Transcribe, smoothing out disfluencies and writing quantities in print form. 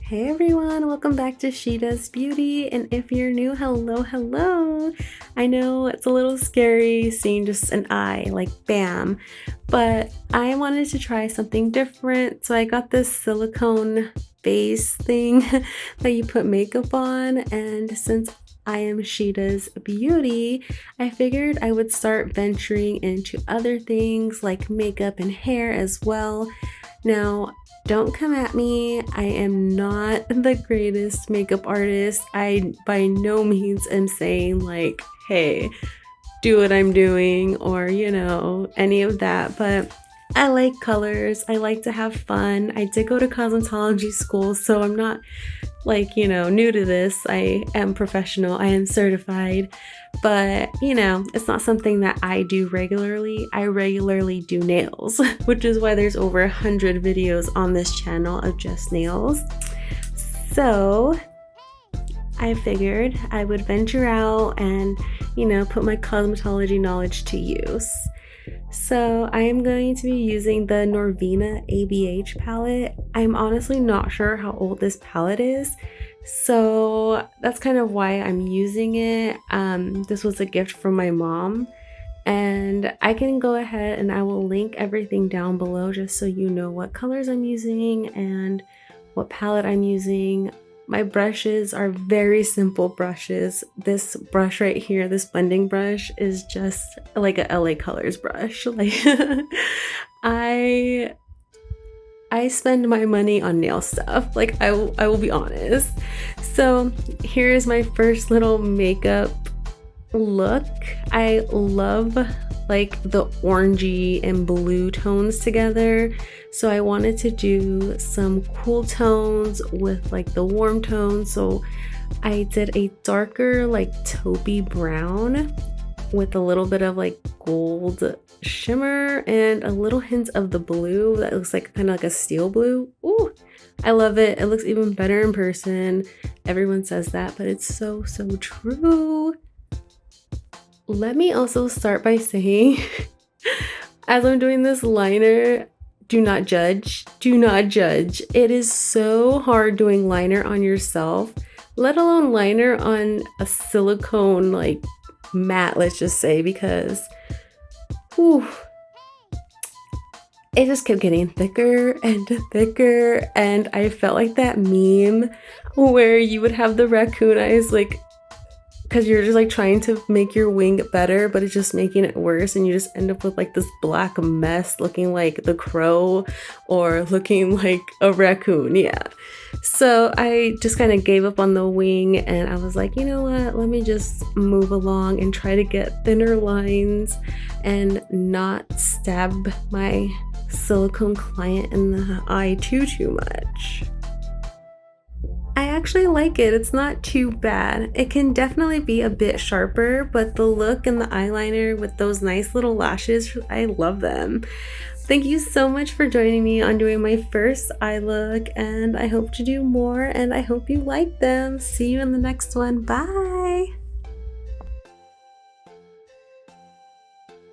Hey everyone, welcome back to SheDoesBeauty, and if you're new, hello. I know it's a little scary seeing just an eye, like bam, but I wanted to try something different, so I got this silicone base thing that you put makeup on, and since I am SheDoesBeauty, I figured I would start venturing into other things like makeup and hair as well. Now, don't come at me, I am not the greatest makeup artist. I by no means am saying like, hey, do what I'm doing or, any of that, but I like colors, I like to have fun. I did go to cosmetology school, so I'm not like, new to this. I am professional, I am certified, but it's not something that I do regularly. I regularly do nails, which is why there's over 100 videos on this channel of just nails. So I figured I would venture out and, put my cosmetology knowledge to use. So I am going to be using the NORVINA ABH palette. I'm honestly not sure how old this palette is, so that's kind of why I'm using it. This was a gift from my mom, and I can go ahead and I will link everything down below just so you know what colors I'm using and what palette I'm using. My brushes are very simple brushes. This brush right here, this blending brush, is just like a LA Colors brush. Like I spend my money on nail stuff. Like I will be honest. So here's my first little makeup look. I love like the orangey and blue tones together, so I wanted to do some cool tones with like the warm tones. So I did a darker like taupey brown with a little bit of like gold shimmer and a little hint of the blue that looks like kind of like a steel blue. Ooh, I love it. It looks even better in person. Everyone says that, but it's so true. Let me also start by saying, as I'm doing this liner, do not judge. Do not judge. It is so hard doing liner on yourself, let alone liner on a silicone like matte, let's just say, because whew, it just kept getting thicker and thicker, and I felt like that meme where you would have the raccoon eyes, like, because you're just like trying to make your wing better, but it's just making it worse, and you just end up with like this black mess looking like the crow or looking like a raccoon. Yeah, so I just kind of gave up on the wing, and I was like, you know what, let me just move along and try to get thinner lines and not stab my silicone client in the eye too much. I actually like it. It's not too bad. It can definitely be a bit sharper, but the look and the eyeliner with those nice little lashes, I love them. Thank you so much for joining me on doing my first eye look, and I hope to do more, and I hope you like them. See you in the next one. Bye!